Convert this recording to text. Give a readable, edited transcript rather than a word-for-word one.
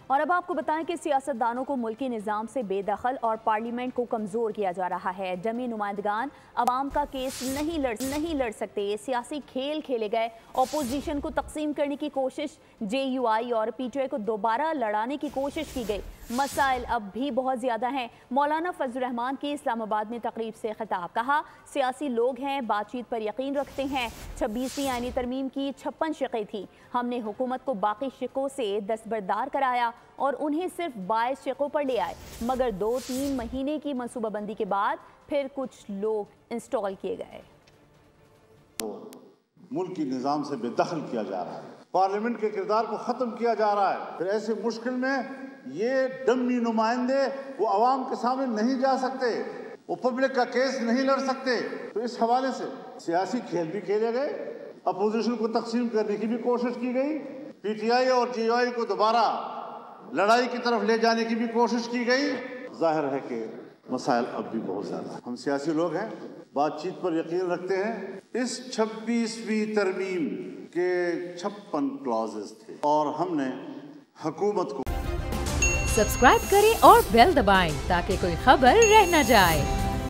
और अब आपको बताएं कि सियासतदानों को मुल्की निज़ाम से बेदखल और पार्लियामेंट को कमज़ोर किया जा रहा है। डमी नुमाइंदगान अवाम का केस नहीं लड़ सकते। सियासी खेल खेले गए। अपोजिशन को तकसीम करने की कोशिश, JUI और PTI को दोबारा लड़ाने की कोशिश की गई। मसाइल अब भी बहुत ज़्यादा हैं। मौलाना फजल रहमान की इस्लामाबाद में तकरीब से खिताब, कहा सियासी लोग हैं, बातचीत पर यकीन रखते हैं। 26वीं आईनी तरमीम की 56 शिक़ें थी। हमने हुकूमत को बाकी शिकों से दस्तबरदार कराया और उन्हें सिर्फ 22 शिकों पर ले आए, मगर 2-3 महीने की मनसूबाबंदी के बाद फिर कुछ लोग इंस्टॉल किए गए। मुल्क की निज़ाम से बेदखल किया जा रहा है, पार्लियामेंट के किरदार को ख़त्म किया जा रहा है। फिर ऐसे मुश्किल में ये डम्मी नुमाइंदे वो आवाम के सामने नहीं जा सकते, वो पब्लिक का केस नहीं लड़ सकते। तो इस हवाले से सियासी खेल भी खेले गए, अपोजिशन को तकसीम करने की भी कोशिश की गई, PTI और JUI को दोबारा लड़ाई की तरफ ले जाने की भी कोशिश की गई। जाहिर है कि मसाइल अब भी बहुत ज़्यादा। हम सियासी लोग हैं, बातचीत पर यकीन रखते हैं। इस 26वीं तरमीम के 56 क्लॉजेस थे और हमने हुकूमत को सब्सक्राइब करें और बेल दबाएं ताकि कोई खबर रह न जाए।